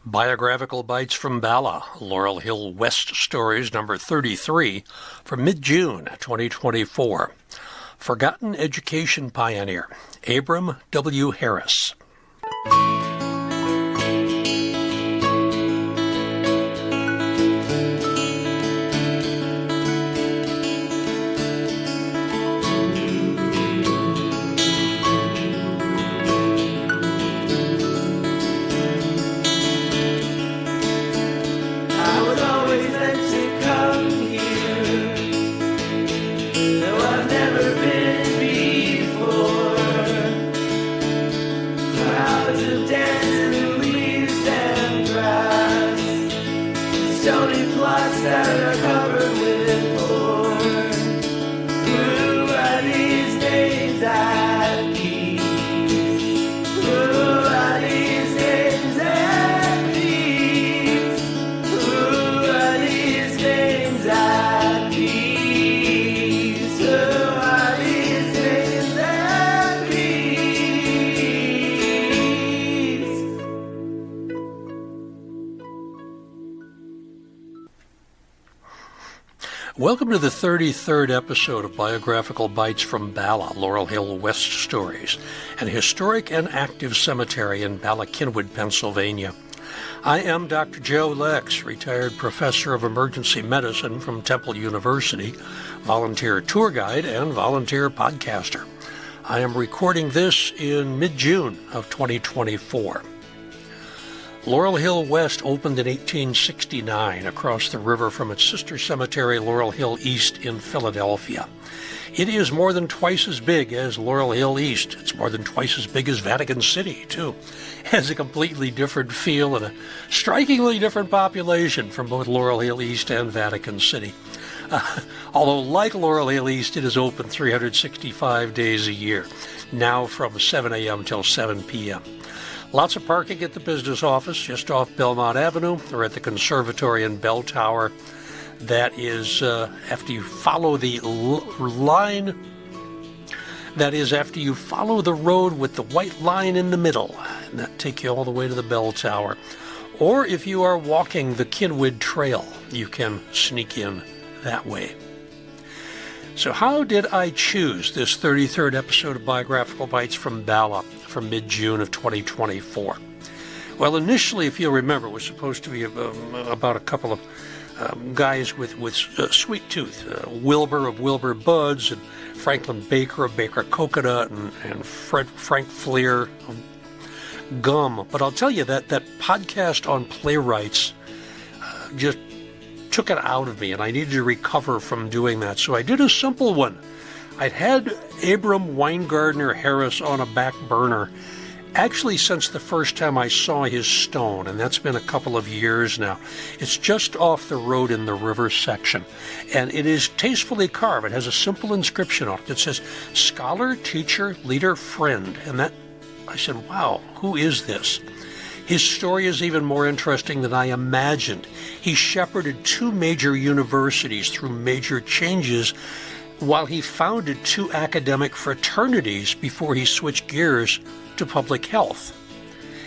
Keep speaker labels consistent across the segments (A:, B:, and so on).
A: Biographical Bites from Bala, Laurel Hill West Stories, number 33, from mid-June 2024. Forgotten Education Pioneer, Abram W. Harris. Welcome to the 33rd episode of Biographical Bites from Bala, Laurel Hill West Stories, an historic and active cemetery in Bala-Cynwyd, Pennsylvania. I am Dr. Joe Lex, retired professor of emergency medicine from Temple University, volunteer tour guide, and volunteer podcaster. I am recording this in mid-June of 2024. Laurel Hill West opened in 1869 across the river from its sister cemetery, Laurel Hill East in Philadelphia. It is more than twice as big as Laurel Hill East. It's more than twice as big as Vatican City, too. It has a completely different feel and a strikingly different population from both Laurel Hill East and Vatican City. Although, like Laurel Hill East, it is open 365 days a year, now from 7 a.m. till 7 p.m. Lots of parking at the business office just off Belmont Avenue or at the conservatory and bell tower. That is after you follow the line. That is after you follow the road with the white line in the middle, and that take you all the way to the bell tower. Or if you are walking the Cynwyd Trail, you can sneak in that way. So how did I choose this 33rd episode of Biographical Bites from Bala from mid-June of 2024? Well, initially, if you'll remember, it was supposed to be about a couple of guys with sweet tooth, Wilbur of Wilbur Buds and Franklin Baker of Baker Coconut and Frank Fleer of Gum. But I'll tell you that podcast on playwrights just took it out of me, and I needed to recover from doing that. So I did a simple one. I'd had Abram Winegardner Harris on a back burner actually since the first time I saw his stone, and that's been a couple of years now. It's just off the road in the river section, and it is tastefully carved. It has a simple inscription on it that says, "Scholar, Teacher, Leader, Friend." And that, I said, wow, who is this? His story is even more interesting than I imagined. He shepherded two major universities through major changes while he founded two academic fraternities before he switched gears to public health.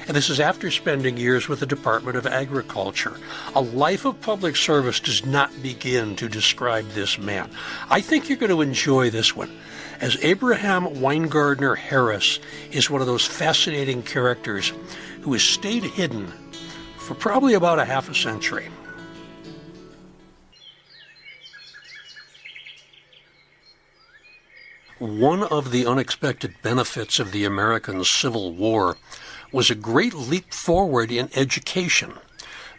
A: And this is after spending years with the Department of Agriculture. A life of public service does not begin to describe this man. I think you're going to enjoy this one, as Abram Winegardner Harris is one of those fascinating characters who has stayed hidden for probably about a half a century. One of the unexpected benefits of the American Civil War was a great leap forward in education.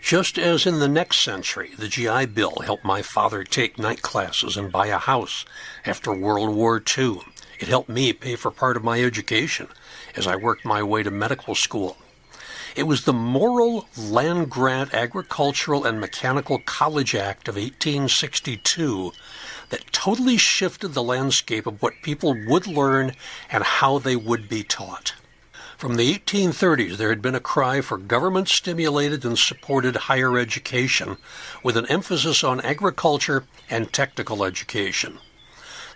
A: Just as in the next century, the GI Bill helped my father take night classes and buy a house after World War II. It helped me pay for part of my education as I worked my way to medical school. It was the Morrill Land Grant Agricultural and Mechanical College Act of 1862 that totally shifted the landscape of what people would learn and how they would be taught. From the 1830s, there had been a cry for government-stimulated and supported higher education with an emphasis on agriculture and technical education.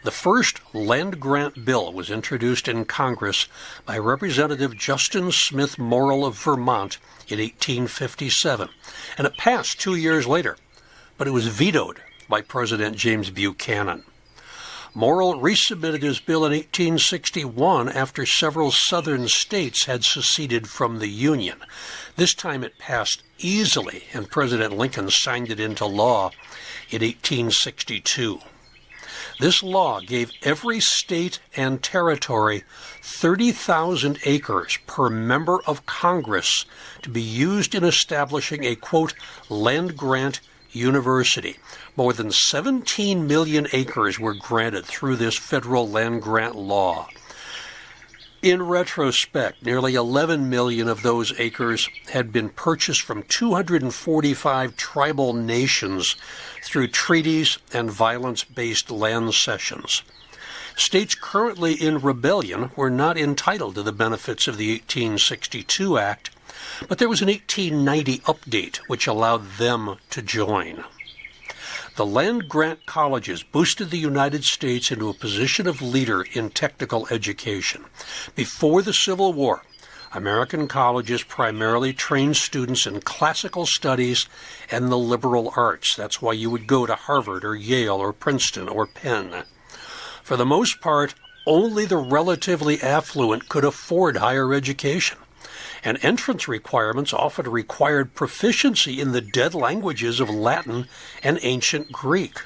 A: The first land grant bill was introduced in Congress by Representative Justin Smith Morrill of Vermont in 1857, and it passed 2 years later, but it was vetoed by President James Buchanan. Morrill resubmitted his bill in 1861 after several southern states had seceded from the Union. This time it passed easily, and President Lincoln signed it into law in 1862. This law gave every state and territory 30,000 acres per member of Congress to be used in establishing a, quote, land-grant university. More than 17 million acres were granted through this federal land-grant law. In retrospect, nearly 11 million of those acres had been purchased from 245 tribal nations through treaties and violence-based land cessions. States currently in rebellion were not entitled to the benefits of the 1862 Act, but there was an 1890 update which allowed them to join. The land-grant colleges boosted the United States into a position of leader in technical education. Before the Civil War, American colleges primarily trained students in classical studies and the liberal arts. That's why you would go to Harvard or Yale or Princeton or Penn. For the most part, only the relatively affluent could afford higher education, and entrance requirements often required proficiency in the dead languages of Latin and ancient Greek.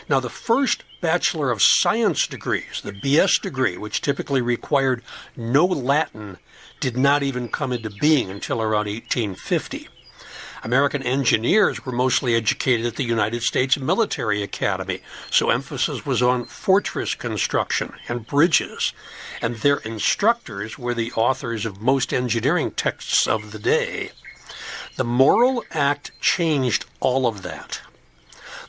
A: Now, the first Bachelor of Science degrees, the BS degree, which typically required no Latin, did not even come into being until around 1850. American engineers were mostly educated at the United States Military Academy, so emphasis was on fortress construction and bridges, and their instructors were the authors of most engineering texts of the day. The Morrill Act changed all of that.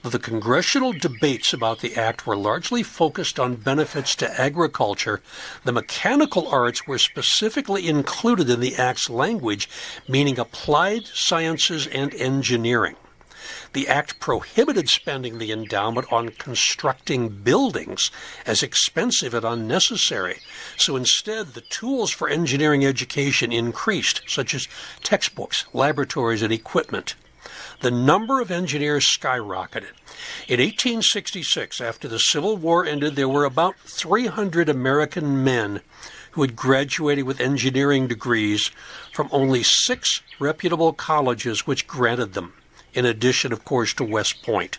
A: The congressional debates about the act were largely focused on benefits to agriculture. The mechanical arts were specifically included in the act's language, meaning applied sciences and engineering. The act prohibited spending the endowment on constructing buildings as expensive and unnecessary, so instead the tools for engineering education increased, such as textbooks, laboratories, and equipment. The number of engineers skyrocketed. In 1866, after the Civil War ended, there were about 300 American men who had graduated with engineering degrees from only 6 reputable colleges which granted them, in addition, of course, to West Point.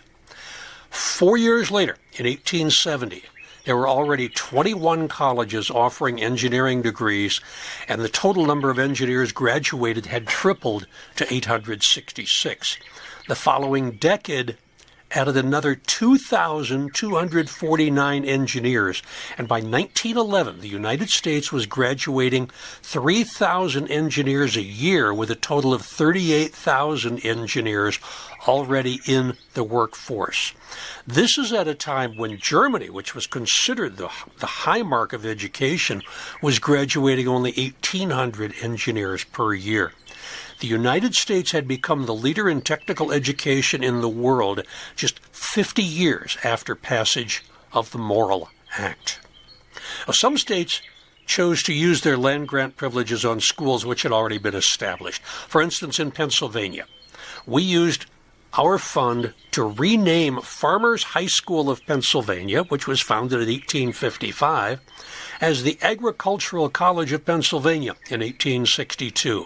A: 4 years later, in 1870, there were already 21 colleges offering engineering degrees, and the total number of engineers graduated had tripled to 866. The following decade added another 2,249 engineers, and by 1911, the United States was graduating 3,000 engineers a year, with a total of 38,000 engineers already in the workforce. This is at a time when Germany, which was considered the high mark of education, was graduating only 1,800 engineers per year. The United States had become the leader in technical education in the world just 50 years after passage of the Morrill Act. Now, some states chose to use their land-grant privileges on schools which had already been established. For instance, in Pennsylvania, we used our fund to rename Farmers High School of Pennsylvania, which was founded in 1855, as the Agricultural College of Pennsylvania in 1862.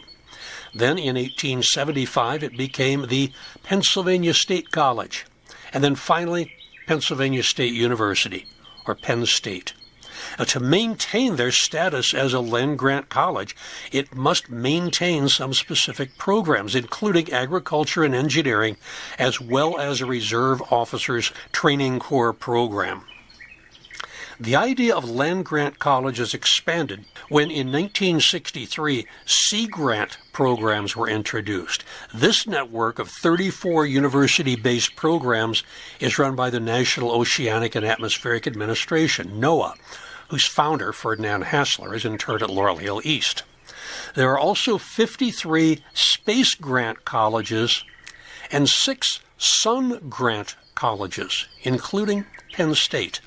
A: Then in 1875, it became the Pennsylvania State College, and then finally Pennsylvania State University, or Penn State. Now, to maintain their status as a land-grant college, it must maintain some specific programs, including agriculture and engineering, as well as a Reserve Officers Training Corps program. The idea of land-grant colleges expanded when, in 1963, Sea Grant programs were introduced. This network of 34 university-based programs is run by the National Oceanic and Atmospheric Administration, NOAA, whose founder, Ferdinand Hassler, is interred at Laurel Hill East. There are also 53 Space Grant colleges and 6 Sun Grant colleges, including Penn State.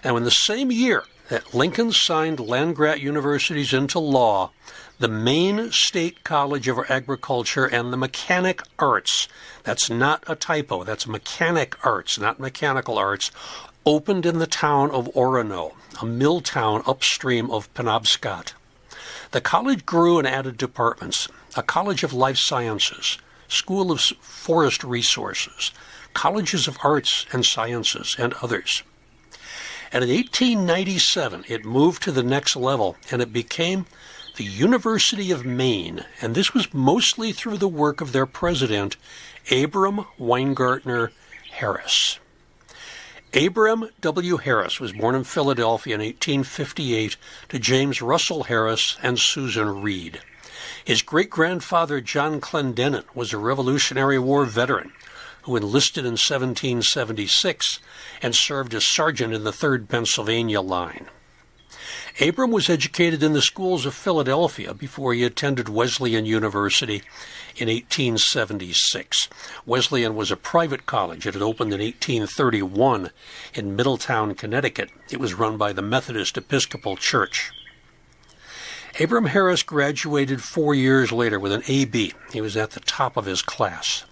A: Now, in the same year that Lincoln signed land-grant universities into law, the Maine State College of Agriculture and the Mechanic Arts, that's not a typo, that's mechanic arts, not mechanical arts, opened in the town of Orono, a mill town upstream of Penobscot. The college grew and added departments: a College of Life Sciences, School of Forest Resources, Colleges of Arts and Sciences, and others. And in 1897, it moved to the next level, and it became the University of Maine, and this was mostly through the work of their president, Abram Winegardner Harris. Abram W. Harris was born in Philadelphia in 1858 to James Russell Harris and Susan Reed. His great-grandfather, John Clendenin, was a Revolutionary War veteran who enlisted in 1776 and served as sergeant in the 3rd Pennsylvania Line. Abram was educated in the schools of Philadelphia before he attended Wesleyan University in 1876. Wesleyan was a private college. It had opened in 1831 in Middletown, Connecticut. It was run by the Methodist Episcopal Church. Abram Harris graduated 4 years later with an A.B. He was at the top of his class.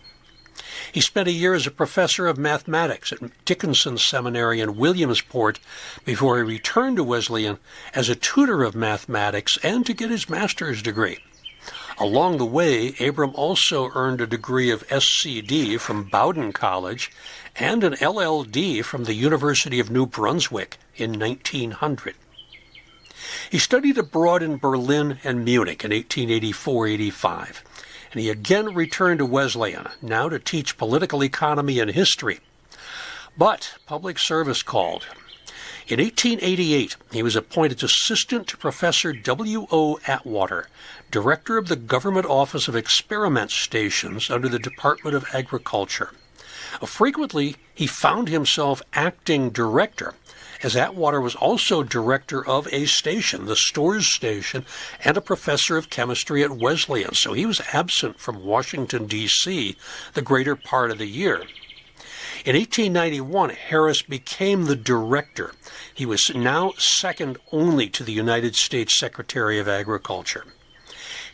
A: He spent a year as a professor of mathematics at Dickinson Seminary in Williamsport before he returned to Wesleyan as a tutor of mathematics and to get his master's degree. Along the way, Abram also earned a degree of SCD from Bowdoin College and an LLD from the University of New Brunswick in 1900. He studied abroad in Berlin and Munich in 1884-85. And he again returned to Wesleyan, now to teach political economy and history. But public service called. In 1888, he was appointed assistant to Professor W.O. Atwater, director of the Government Office of Experiment Stations under the Department of Agriculture. Frequently, he found himself acting director, as Atwater was also director of a station, the Storrs Station, and a professor of chemistry at Wesleyan, so he was absent from Washington, D.C. the greater part of the year. In 1891, Harris became the director. He was now second only to the United States Secretary of Agriculture.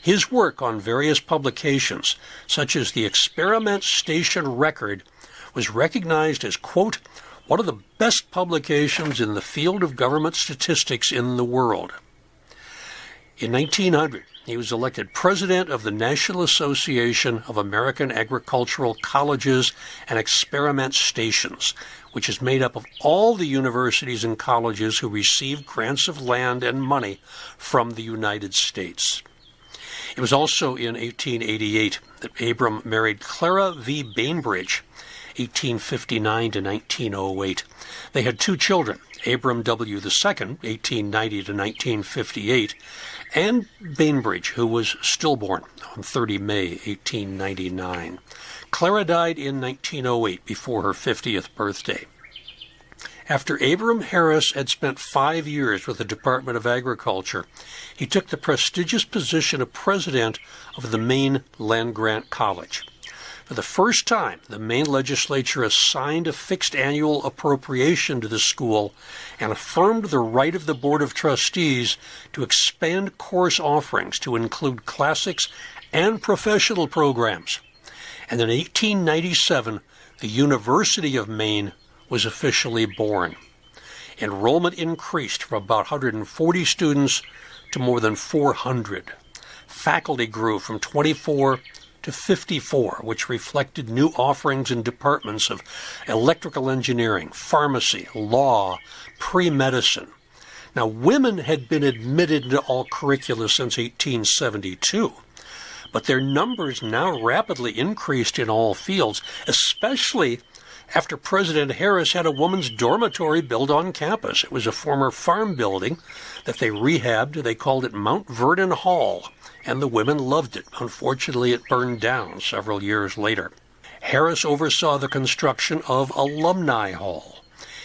A: His work on various publications, such as the Experiment Station Record, was recognized as, quote, one of the best publications in the field of government statistics in the world. In 1900, he was elected president of the National Association of American Agricultural Colleges and Experiment Stations, which is made up of all the universities and colleges who receive grants of land and money from the United States. It was also in 1888 that Abram married Clara V. Bainbridge, 1859 to 1908. They had 2 children, Abram W. II, 1890 to 1958, and Bainbridge, who was stillborn on 30 May 1899. Clara died in 1908 before her 50th birthday. After Abram Harris had spent 5 years with the Department of Agriculture, he took the prestigious position of president of the Maine Land-Grant College. For the first time, the Maine legislature assigned a fixed annual appropriation to the school and affirmed the right of the Board of Trustees to expand course offerings to include classics and professional programs. And in 1897, the University of Maine was officially born. Enrollment increased from about 140 students to more than 400. Faculty grew from 24 to 54, which reflected new offerings in departments of electrical engineering, pharmacy, law, pre-medicine. Now, women had been admitted into all curricula since 1872, but their numbers now rapidly increased in all fields, especially after President Harris had a woman's dormitory built on campus. It was a former farm building that they rehabbed. They called it Mount Vernon Hall, and the women loved it. Unfortunately, it burned down several years later. Harris oversaw the construction of Alumni Hall.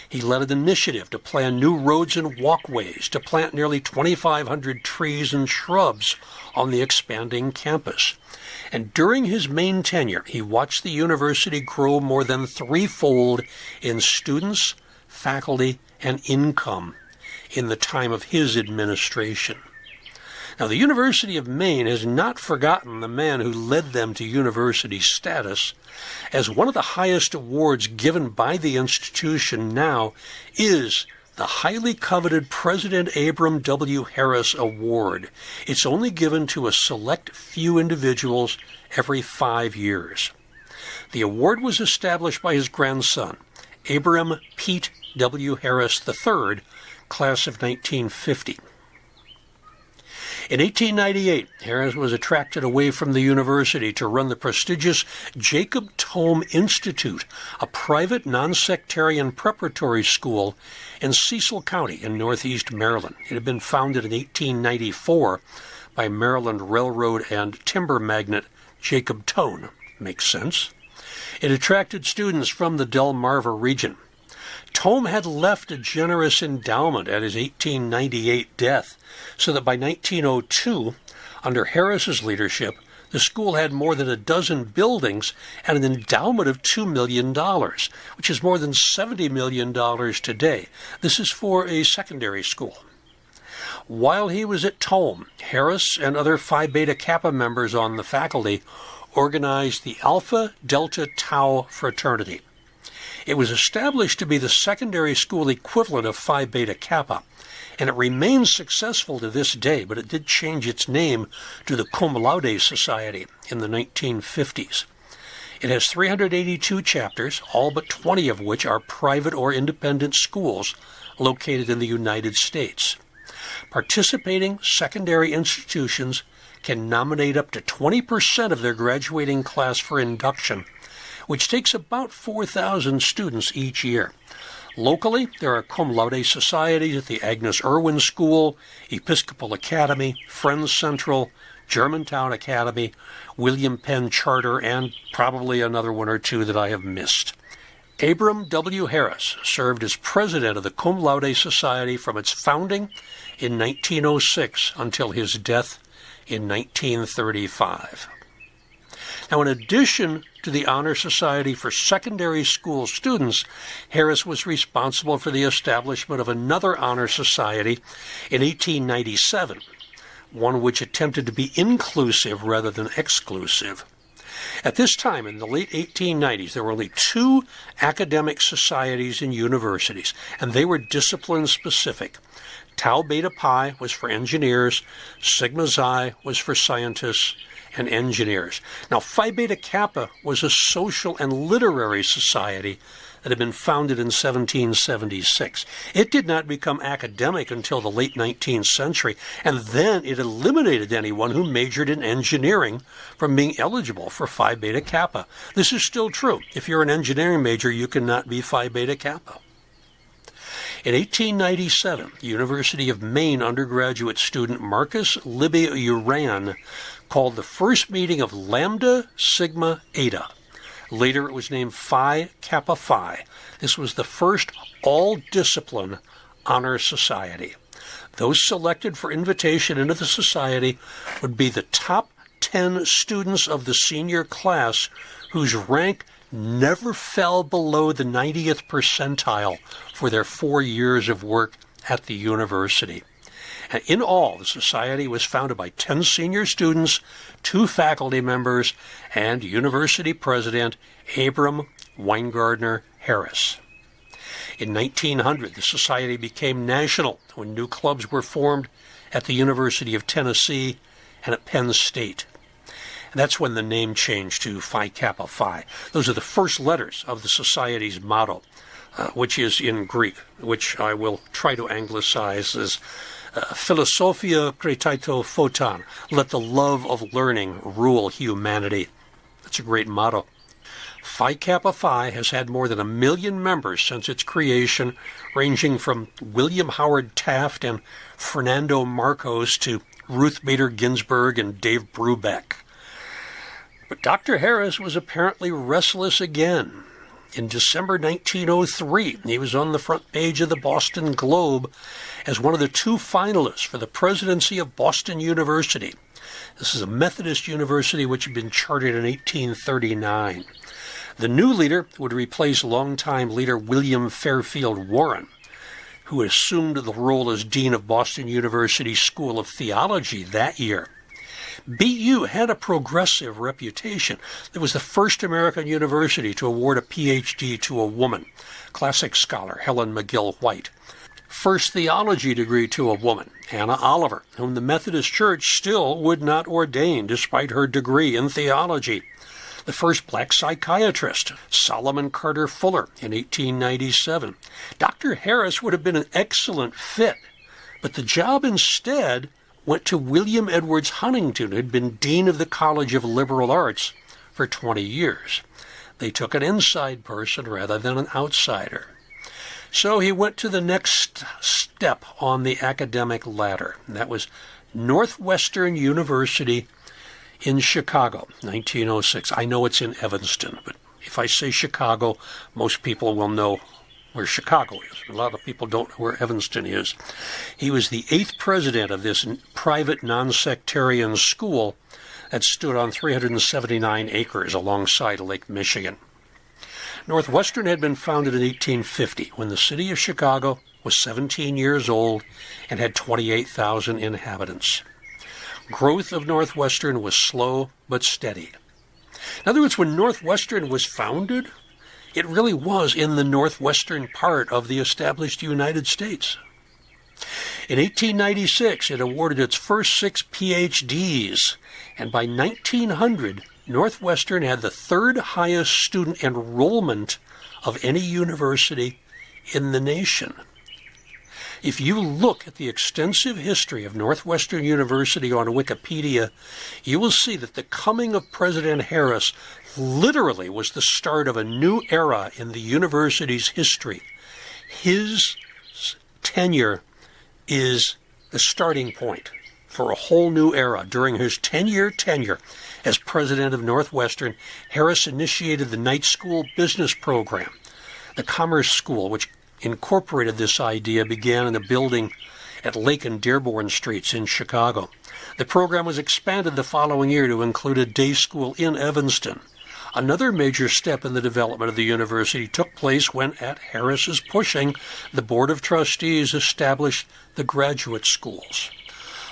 A: He led an initiative to plan new roads and walkways, to plant nearly 2,500 trees and shrubs on the expanding campus. And during his Maine tenure, he watched the university grow more than threefold in students, faculty, and income in the time of his administration. Now, the University of Maine has not forgotten the man who led them to university status, as one of the highest awards given by the institution now is the highly coveted President Abram W. Harris Award. It's only given to a select few individuals every 5 years. The award was established by his grandson, Abram Pete W. Harris III, class of 1950. In 1898, Harris was attracted away from the university to run the prestigious Jacob Tome Institute, a private non-sectarian preparatory school in Cecil County in northeast Maryland. It had been founded in 1894 by Maryland railroad and timber magnate Jacob Tone. Makes sense. It attracted students from the Delmarva region. Tome had left a generous endowment at his 1898 death, so that by 1902, under Harris's leadership, the school had more than a dozen buildings and an endowment of $2 million, which is more than $70 million today. This is for a secondary school. While he was at Tome, Harris and other Phi Beta Kappa members on the faculty organized the Alpha Delta Tau fraternity. It was established to be the secondary school equivalent of Phi Beta Kappa, and it remains successful to this day, but it did change its name to the Cum Laude Society in the 1950s. It has 382 chapters, all but 20 of which are private or independent schools located in the United States. Participating secondary institutions can nominate up to 20% of their graduating class for induction, which takes about 4,000 students each year. Locally, there are Cum Laude Societies at the Agnes Irwin School, Episcopal Academy, Friends Central, Germantown Academy, William Penn Charter, and probably another one or two that I have missed. Abram W. Harris served as president of the Cum Laude Society from its founding in 1906 until his death in 1935. Now, in addition to the Honor Society for secondary school students, Harris was responsible for the establishment of another honor society in 1897, one which attempted to be inclusive rather than exclusive. At this time, in the late 1890s, there were only 2 academic societies in universities, and they were discipline-specific. Tau Beta Pi was for engineers, Sigma Xi was for scientists and engineers. Now, Phi Beta Kappa was a social and literary society that had been founded in 1776. It did not become academic until the late 19th century, and then it eliminated anyone who majored in engineering from being eligible for Phi Beta Kappa. This is still true. If you're an engineering major, you cannot be Phi Beta Kappa. In 1897, the University of Maine undergraduate student Marcus Libby Uran called the first meeting of Lambda Sigma Eta. Later it was named Phi Kappa Phi. This was the first all-discipline honor society. Those selected for invitation into the society would be the top 10 students of the senior class whose rank never fell below the 90th percentile for their 4 years of work at the university. And in all, the society was founded by 10 senior students, 2 faculty members, and university president Abram Winegardner Harris. In 1900, the society became national when new clubs were formed at the University of Tennessee and at Penn State. And that's when the name changed to Phi Kappa Phi. Those are the first letters of the society's motto, which is in Greek, which I will try to anglicize as Philosophia Kretito Photon, let the love of learning rule humanity. That's a great motto. Phi Kappa Phi has had more than 1 million members since its creation, ranging from William Howard Taft and Fernando Marcos to Ruth Bader Ginsburg and Dave Brubeck. But Dr. Harris was apparently restless again. In December 1903, he was on the front page of the Boston Globe as one of the 2 finalists for the presidency of Boston University. This is a Methodist university which had been chartered in 1839. The new leader would replace longtime leader William Fairfield Warren. who assumed the role as Dean of Boston University School of Theology that year. BU had a progressive reputation. It was the first American university to award a PhD to a woman, classic scholar Helen McGill White. First theology degree to a woman, Anna Oliver, whom the Methodist Church still would not ordain despite her degree in theology. The first black psychiatrist, Solomon Carter Fuller, in 1897. Dr. Harris would have been an excellent fit, but the job instead went to William Edwards Huntington, who had been Dean of the College of Liberal Arts for 20 years. They took an inside person rather than an outsider. So he went to the next step on the academic ladder. That was Northwestern University in Chicago, 1906. I know it's in Evanston, but if I say Chicago, most people will know where Chicago is. A lot of people don't know where Evanston is. He was the 8th president of this private non-sectarian school that stood on 379 acres alongside Lake Michigan. Northwestern had been founded in 1850 when the city of Chicago was 17 years old and had 28,000 inhabitants. Growth of Northwestern was slow but steady. In other words, when Northwestern was founded, it really was in the northwestern part of the established United States. In 1896, it awarded its first 6 PhDs, and by 1900, Northwestern had the 3rd highest student enrollment of any university in the nation. If you look at the extensive history of Northwestern University on Wikipedia, you will see that the coming of President Harris literally was the start of a new era in the university's history. His tenure is the starting point for a whole new era. During his 10-year tenure as president of Northwestern, Harris initiated the night school business program. The Commerce School, which incorporated this idea, began in a building at Lake and Dearborn Streets in Chicago. The program was expanded the following year to include a day school in Evanston. Another major step in the development of the university took place when, at Harris's pushing, the Board of Trustees established the graduate schools.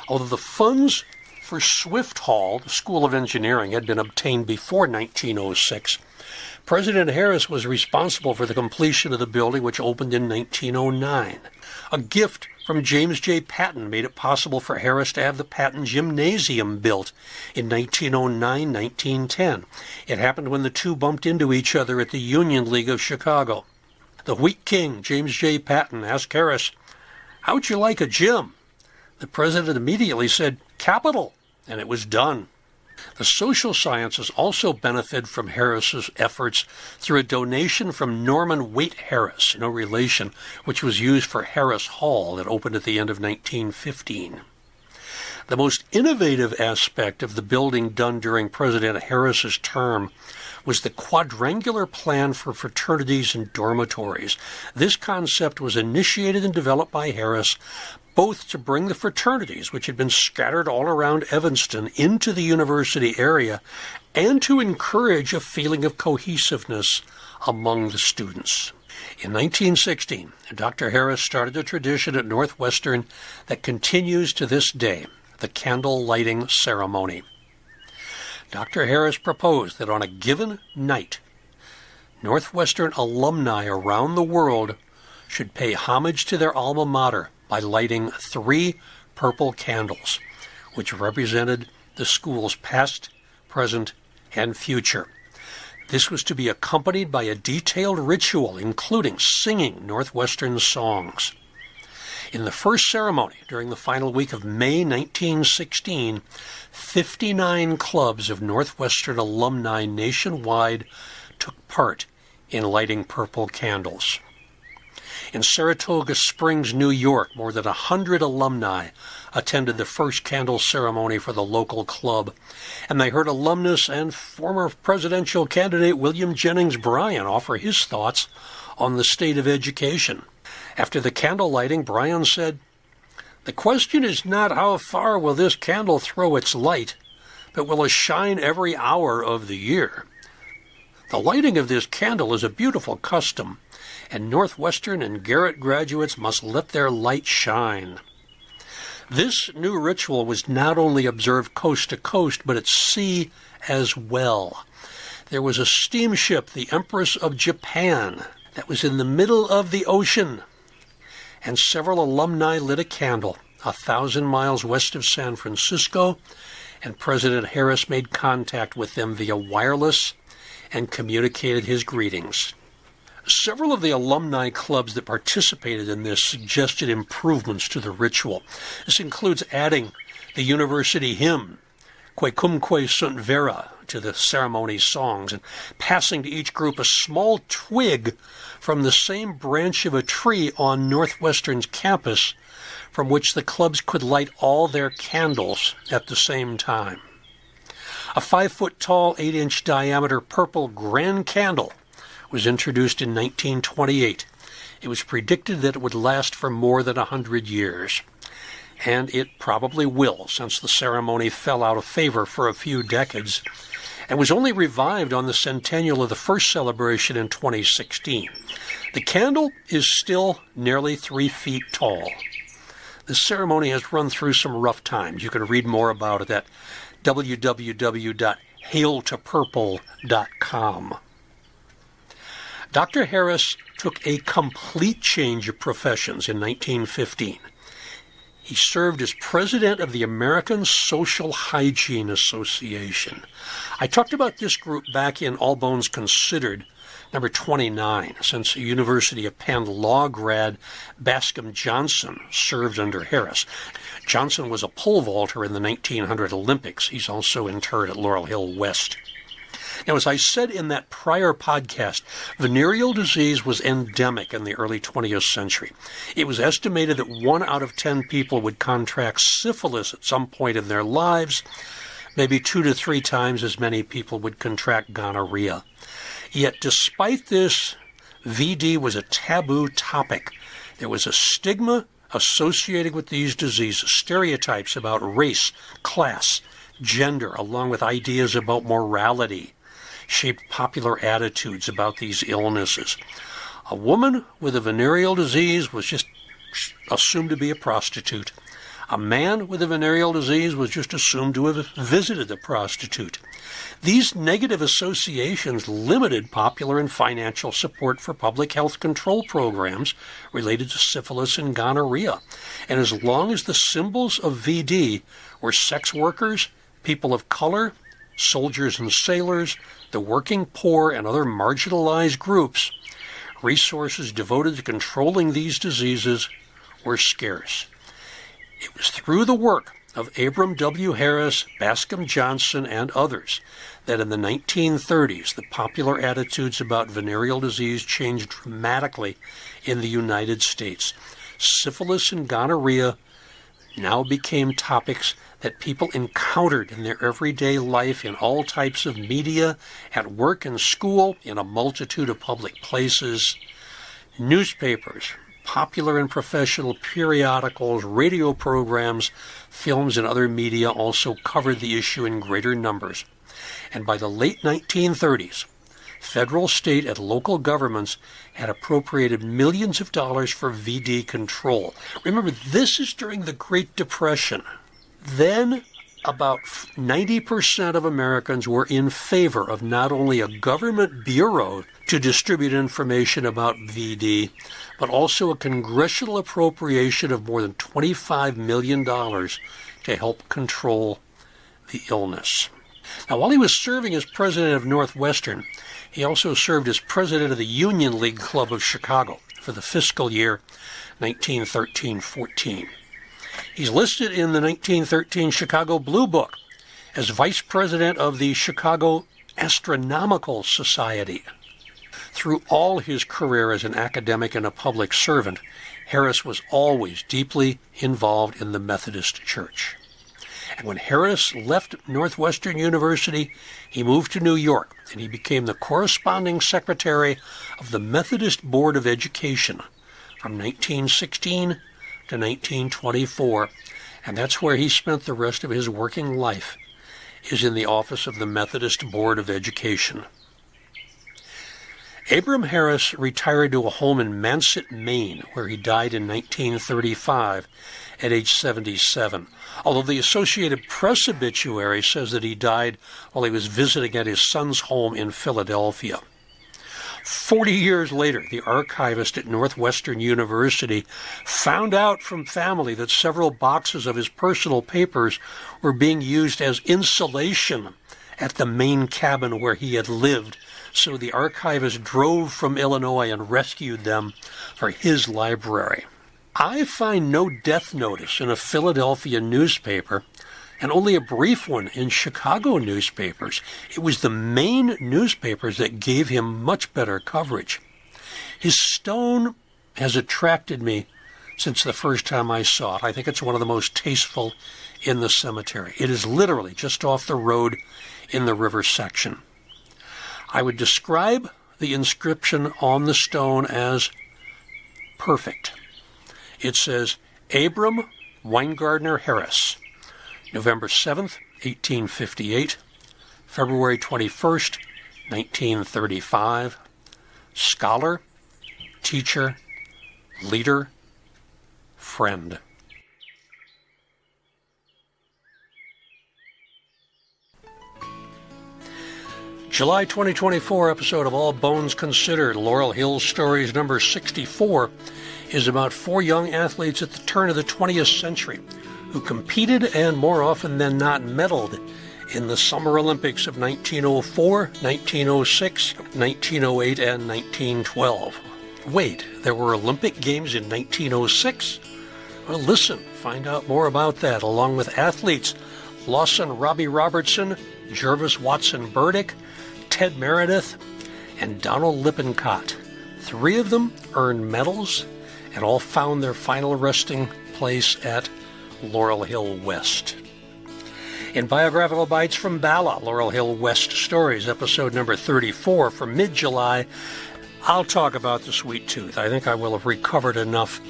A: Although the funds for Swift Hall, the School of Engineering, had been obtained before 1906, President Harris was responsible for the completion of the building, which opened in 1909. A gift from James J. Patton made it possible for Harris to have the Patton Gymnasium built in 1909-1910. It happened when the two bumped into each other at the Union League of Chicago. The Wheat King, James J. Patton, asked Harris, "How'd you like a gym?" The president immediately said, "Capital," and it was done. The social sciences also benefited from Harris's efforts through a donation from Norman Waite Harris, no relation, which was used for Harris Hall that opened at the end of 1915. The most innovative aspect of the building done during President Harris's term was the quadrangular plan for fraternities and dormitories. This concept was initiated and developed by Harris, both to bring the fraternities, which had been scattered all around Evanston, into the university area, and to encourage a feeling of cohesiveness among the students. In 1916, Dr. Harris started a tradition at Northwestern that continues to this day, the candle lighting ceremony. Dr. Harris proposed that on a given night, Northwestern alumni around the world should pay homage to their alma mater by lighting 3 purple candles, which represented the school's past, present, and future. This was to be accompanied by a detailed ritual, including singing Northwestern songs. In the first ceremony, during the final week of May 1916, 59 clubs of Northwestern alumni nationwide took part in lighting purple candles. In Saratoga Springs, New York, more than 100 alumni attended the first candle ceremony for the local club, and they heard alumnus and former presidential candidate William Jennings Bryan offer his thoughts on the state of education. After the candle lighting, Bryan said, "The question is not how far will this candle throw its light, but will it shine every hour of the year? The lighting of this candle is a beautiful custom, and Northwestern and Garrett graduates must let their light shine. This new ritual was not only observed coast to coast, but at sea as well. There was a steamship, the Empress of Japan, that was in the middle of the ocean, and several alumni lit a candle 1,000 miles west of San Francisco, and President Harris made contact with them via wireless and communicated his greetings. Several of the alumni clubs that participated in this suggested improvements to the ritual. This includes adding the university hymn, Que Cumque Sunt Vera, to the ceremony songs, and passing to each group a small twig from the same branch of a tree on Northwestern's campus, from which the clubs could light all their candles at the same time. A 5-foot-tall, 8-inch diameter purple grand candle was introduced in 1928. It was predicted that it would last for more than 100 years. And it probably will, since the ceremony fell out of favor for a few decades and was only revived on the centennial of the first celebration in 2016. The candle is still nearly 3 feet tall. The ceremony has run through some rough times. You can read more about it at www.hailtopurple.com. Dr. Harris took a complete change of professions in 1915. He served as president of the American Social Hygiene Association. I talked about this group back in All Bones Considered, number 29, since University of Penn law grad Bascom Johnson served under Harris. Johnson was a pole vaulter in the 1900 Olympics. He's also interred at Laurel Hill West. Now, as I said in that prior podcast, venereal disease was endemic in the early 20th century. It was estimated that 1 out of 10 people would contract syphilis at some point in their lives. Maybe 2 to 3 times as many people would contract gonorrhea. Yet, despite this, VD was a taboo topic. There was a stigma associated with these diseases, stereotypes about race, class, gender, along with ideas about morality, shaped popular attitudes about these illnesses. A woman with a venereal disease was just assumed to be a prostitute. A man with a venereal disease was just assumed to have visited a prostitute. These negative associations limited popular and financial support for public health control programs related to syphilis and gonorrhea. And as long as the symbols of VD were sex workers, people of color, soldiers and sailors, the working poor, and other marginalized groups, resources devoted to controlling these diseases were scarce. It was through the work of Abram W. Harris, Bascom Johnson, and others that in the 1930s the popular attitudes about venereal disease changed dramatically in the United States. Syphilis and gonorrhea now became topics that people encountered in their everyday life in all types of media, at work and school, in a multitude of public places. Newspapers, popular and professional periodicals, radio programs, films, and other media also covered the issue in greater numbers. And by the late 1930s, federal, state, and local governments had appropriated millions of dollars for VD control. Remember, this is during the Great Depression. Then, about 90% of Americans were in favor of not only a government bureau to distribute information about VD, but also a congressional appropriation of more than $25 million to help control the illness. Now, while he was serving as president of Northwestern, he also served as president of the Union League Club of Chicago for the fiscal year 1913-14. He's listed in the 1913 Chicago Blue Book as vice president of the Chicago Astronomical Society. Through all his career as an academic and a public servant, Harris was always deeply involved in the Methodist Church. And when Harris left Northwestern University, he moved to New York, and he became the corresponding secretary of the Methodist Board of Education from 1916 to 1924, and that's where he spent the rest of his working life, is in the office of the Methodist Board of Education. Abram Harris retired to a home in Manset, Maine, where he died in 1935 at age 77, although the Associated Press obituary says that he died while he was visiting at his son's home in Philadelphia. 40 years later, the archivist at Northwestern University found out from family that several boxes of his personal papers were being used as insulation at the main cabin where he had lived, so the archivist drove from Illinois and rescued them for his library. I find no death notice in a Philadelphia newspaper, and only a brief one in Chicago newspapers. It was the Maine newspapers that gave him much better coverage. His stone has attracted me since the first time I saw it. I think it's one of the most tasteful in the cemetery. It is literally just off the road in the river section. I would describe the inscription on the stone as perfect. It says, Abram Winegardner Harris, November 7th, 1858, February 21st, 1935, scholar, teacher, leader, friend. July 2024 episode of All Bones Considered, Laurel Hill Stories number 64, is about 4 young athletes at the turn of the 20th century who competed and more often than not medaled in the Summer Olympics of 1904, 1906, 1908, and 1912. Wait, there were Olympic Games in 1906? Well, listen, find out more about that, along with athletes Lawson Robbie Robertson, Jervis Watson Burdick, Ted Meredith, and Donald Lippincott. 3 of them earned medals and all found their final resting place at Laurel Hill West. In Biographical Bites from Bala, Laurel Hill West Stories, episode number 34 from mid-July, I'll talk about the sweet tooth. I think I will have recovered enough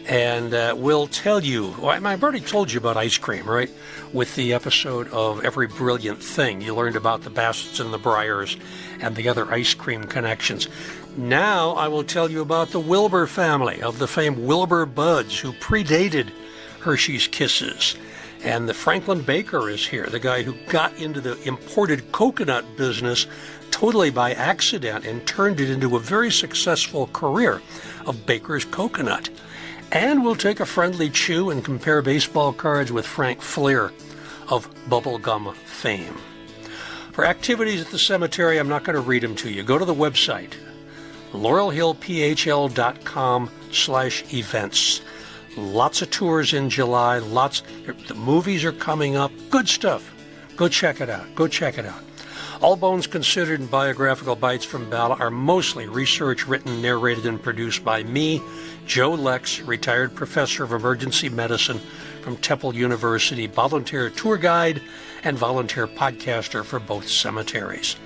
A: and will tell you, I've already told you about ice cream, right? With the episode of Every Brilliant Thing. You learned about the Bassets and the Bryars and the other ice cream connections. Now I will tell you about the Wilbur family of the famed Wilbur Buds, who predated Hershey's Kisses. And the Franklin Baker is here, the guy who got into the imported coconut business totally by accident and turned it into a very successful career of Baker's Coconut. And we'll take a friendly chew and compare baseball cards with Frank Fleer of bubblegum fame. For activities at the cemetery, I'm not going to read them to you. Go to the website, laurelhillphl.com/events. Lots of tours in July. The movies are coming up. Good stuff. Go check it out. All Bones Considered and Biographical Bites from Bala are mostly research written, narrated, and produced by me, Joe Lex, retired professor of emergency medicine from Temple University, volunteer tour guide, and volunteer podcaster for both cemeteries.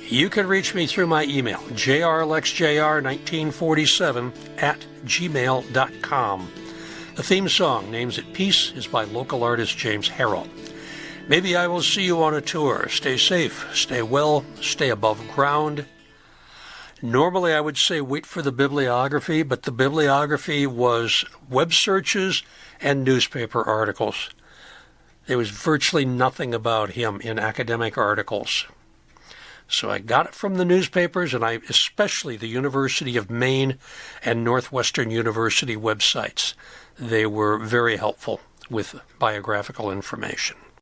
A: You can reach me through my email, jrlexjr1947@gmail.com. The theme song, Names at Peace, is by local artist James Harrell. Maybe I will see you on a tour. Stay safe, stay well, stay above ground. Normally I would say wait for the bibliography, but the bibliography was web searches and newspaper articles. There was virtually nothing about him in academic articles. So I got it from the newspapers, and especially the University of Maine and Northwestern University websites. They were very helpful with biographical information.